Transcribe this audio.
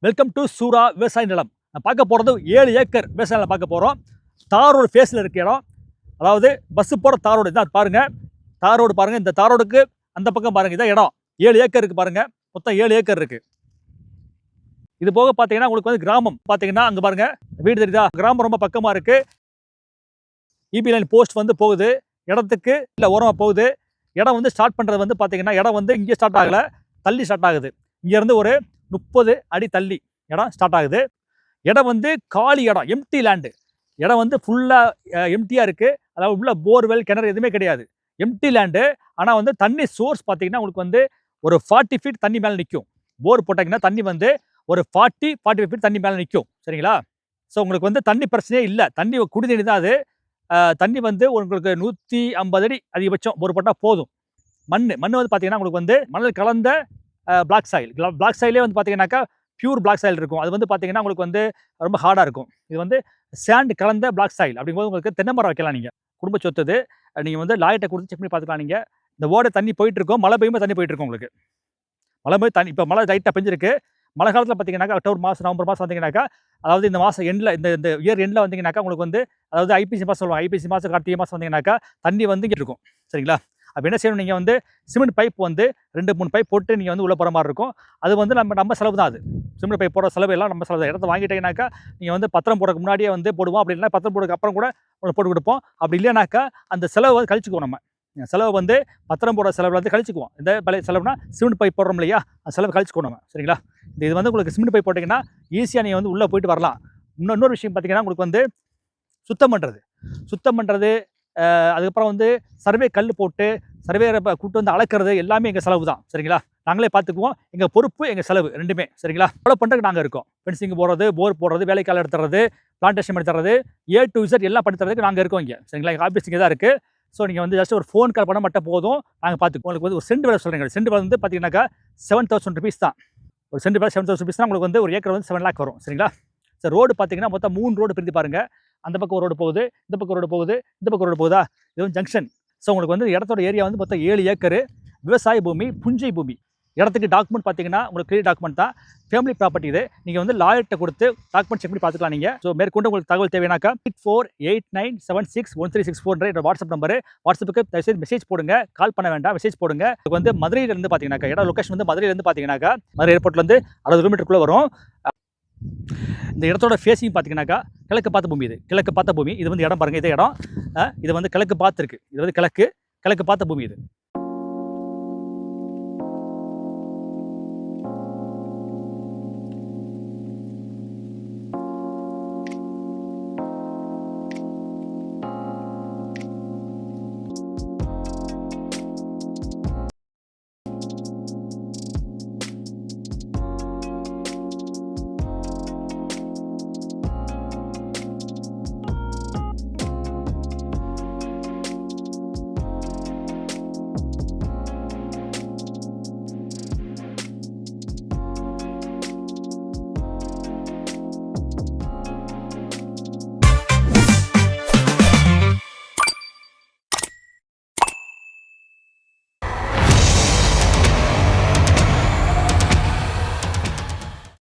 Welcome to சூரா விவசாய நிலம். நான் பார்க்க போகிறது 7 ஏக்கர் விவசாய நிலம் பார்க்க போகிறோம். தார் ரோடு ஃபேஸில் இருக்க இடம், அதாவது பஸ்ஸு போகிற தார் ரோடு தான் பாருங்கள். தார் ரோடு பாருங்கள், இந்த தார் ரோடுக்கு அந்த பக்கம் பாருங்கள், இதான் இடம். 7 ஏக்கர் இருக்குது பாருங்கள், மொத்தம் 7 ஏக்கர் இருக்குது. இது போக பார்த்தீங்கன்னா உங்களுக்கு வந்து கிராமம் பார்த்தீங்கன்னா அங்கே பாருங்கள் வீடு தெரியுதா, கிராமம் ரொம்ப பக்கமாக இருக்குது. இபி லைன் போஸ்ட் வந்து போகுது, இடத்துக்கு இல்லை ஓரமாக போகுது. இடம் வந்து ஸ்டார்ட் பண்ணுறது வந்து பார்த்தீங்கன்னா இடம் வந்து இங்கே ஸ்டார்ட் ஆகலை, தள்ளி ஸ்டார்ட் ஆகுது. இங்கேருந்து ஒரு 30 அடி தள்ளி இடம் ஸ்டார்ட் ஆகுது. இடம் வந்து காலி இடம், எம்டி லேண்டு. இடம் வந்து ஃபுல்லாக எம்டியாக இருக்குது. அதாவது உள்ள போர்வெல் கிணறு எதுவுமே கிடையாது, எம்டி லேண்டு. ஆனால் வந்து தண்ணி சோர்ஸ் பார்த்தீங்கன்னா உங்களுக்கு வந்து ஒரு 40 ஃபீட் தண்ணி மேலே நிற்கும். போர் போட்டிங்கன்னா தண்ணி வந்து ஒரு 45 ஃபீட் தண்ணி மேலே நிற்கும். சரிங்களா? ஸோ உங்களுக்கு வந்து தண்ணி பிரச்சனையே இல்லை, தண்ணி குடி தண்ணி தான் அது. தண்ணி வந்து உங்களுக்கு 150 அடி அதிகபட்சம் போர் போட்டால் போதும். மண் வந்து பார்த்தீங்கன்னா உங்களுக்கு வந்து மணல் கலந்த பிளாக் சாயில். பிளாக் சாயிலே வந்து பார்த்தீங்கன்னாக்கா பியூர் பிளாக் சாயில் இருக்கும். அது வந்து பார்த்தீங்கன்னா உங்களுக்கு வந்து ரொம்ப ஹார்டாக இருக்கும். இது வந்து சேண்ட் கலந்த பிளாக் சாயில். அப்படிங்கும்போது உங்களுக்கு தென்னை மரம் வைக்கலாம். நீங்கள் குடும்ப சொத்து, நீங்கள் வந்து லாயர்கிட்ட கொடுத்து செக் பண்ணி பார்த்துக்கலாம். நீங்கள் இந்த ஓடை தண்ணி போயிட்டு இருக்கும், மழை பெய்யும்போது தண்ணி போயிட்டு இருக்கும். உங்களுக்கு மழை பெய்யும் தண்ணி, இப்போ மழை லைட்டாக பெஞ்சிருக்கு. மழை காலத்தில் பார்த்தீங்கன்னாக்கா அக்டோபர் மாதம் நவம்பர் மாதம் வந்தீங்கன்னாக்கா, அதாவது இந்த மாதம் எண்டில் இந்த இயர் எண்டில் வந்தீங்கன்னாக்கா உங்களுக்கு வந்து அதாவது ஐபிசி மாதம் சொல்லுவாங்க, ஐபிசி மாதம் கார்த்திகை மாதம் வந்தீங்கன்னாக்கா தண்ணி வந்து இங்கே இருக்கும். சரிங்களா? அப்போ என்ன செய்யணும், நீங்கள் வந்து சிமெண்ட் பைப் வந்து 2-3 பைப் போட்டு நீங்கள் வந்து உள்ளே போகிற மாதிரி இருக்கும். அது வந்து நம்ம செலவு தான். அது சிமெண்ட் பைப் போடுற செலவு எல்லாம் நம்ம செலவு தான். இடத்த வாங்கிட்டீங்கன்னாக்கா நீங்கள் வந்து பத்திரம் போடுறதுக்கு முன்னாடியே வந்து போடுவோம். அப்படி இல்லைனா பத்திரம் போடுறதுக்கு அப்புறம் கூட உங்களுக்கு போட்டு கொடுப்போம். அப்படி இல்லைனாக்கா அந்த செலவை வந்து கழிச்சுக்குவோம். நம்ம செலவு வந்து பத்திரம் போடுற செலவில் வந்து கழிச்சுக்குவோம். இந்த பழைய செலவுனா சிமெண்ட் பைப் போடுறோம் இல்லையா, அந்த செலவு கழிச்சுக்குவோம் நம்ம. சரிங்களா? இது வந்து உங்களுக்கு சிமெண்ட் பைப் போட்டிங்கன்னா ஈஸியாக நீங்கள் வந்து உள்ளே போயிட்டு வரலாம். இன்னொரு விஷயம் பார்த்தீங்கன்னா உங்களுக்கு வந்து சுத்தம் பண்ணுறது, அதுக்கப்புறம் வந்து சர்வே கல் போட்டு சர்வேரை கூட்டு வந்து அளக்கிறது எல்லாமே எங்கள் செலவு தான். சரிங்களா? நாங்களே பார்த்துக்குவோம். எங்கள் பொறுப்பு, எங்கள் செலவு ரெண்டுமே. சரிங்களா? ஃபாலோ பண்ணுறதுக்கு நாங்கள் இருக்கோம். ஃபென்சிங் போடுறது, போர் போடுறது, வேலைக்கால் எடுத்துறது, பிளான்டேஷன் பண்ணி தர்றது, A to Z எல்லாம் பண்ணி தரதுக்கு நாங்கள் இருக்கோம் இங்கே. சரிங்களா? எங்கள் ஆஃபீஸ் இங்கே தான் இருக்குது. ஸோ நீங்கள் வந்து ஜஸ்ட் ஒரு ஃபோன் கால் பண்ண மட்டும் போதும், நாங்கள் பார்த்துக்குவோம். உங்களுக்கு வந்து ஒரு சென்ட் விலை சொல்கிறீங்க. சென்ட் விலை வந்து பார்த்தீங்கன்னாக்கா 7000 rupees தான். ஒரு சென்ட் விலை 7000 rupees தான். உங்களுக்கு வந்து ஒரு ஏக்கர் வந்து 7 lakh வரும். சரிங்களா? சார் ரோடு பார்த்தீங்கன்னா மொத்தம் 3 ரோடு பிரித்து பாருங்கள். அந்த பக்கம் ஒரு ரோடு போகுது, இந்த பக்கம் ரோடு போகுது, இந்த பக்கம் ரோடு போகுதா, இது வந்து ஜங்ஷன். ஸோ உங்களுக்கு வந்து இடத்தோட ஏரியா வந்து மொத்தம் 7 ஏக்கர் விவசாய பூமி, புஞ்சை பூமி. இடத்துக்கு டாக்குமெண்ட் பார்த்தீங்கன்னா உங்களுக்கு கிளியர் டாக்குமெண்ட் தான், ஃபேமிலி ப்ராப்பர்ட்டி. இது நீங்கள் வந்து லாயர்கிட்ட கொடுத்து டாக்குமெண்ட் செக் பண்ணி பார்த்துக்கலாம். நீங்கள் ஸோ மேற்கொண்டு உங்களுக்கு தகவல் தேவைனாக்கா 8489761364 என்னோட வாட்ஸ்அப் நம்பரு. வாட்ஸ்அப்புக்கு தயவுசெய்து மெசேஜ் போடுங்க, கால் பண்ண வேண்டாம், மெசேஜ் போடுங்க. இதுக்கு வந்து மதுரையிலேருந்து பார்த்தீங்கன்னாக்கா, இடம் லொக்கேஷன் வந்து மதுரையிலேருந்து பார்த்தீங்கன்னாக்கா, மதுரை ஏர்போர்ட்லேருந்து 60 கிலோமீட்டருக்குள்ளே வரும். இந்த இடத்தோட ஃபேஸிங் பார்த்தீங்கன்னாக்கா கிழக்கு பார்த்த பூமி. இது கிழக்கு பார்த்த பூமி. இது வந்து இடம் பாருங்கள், இதே இடம். இது வந்து கிழக்கு பார்த்து இருக்குது. இது வந்து கிழக்கு பார்த்த பூமி. இது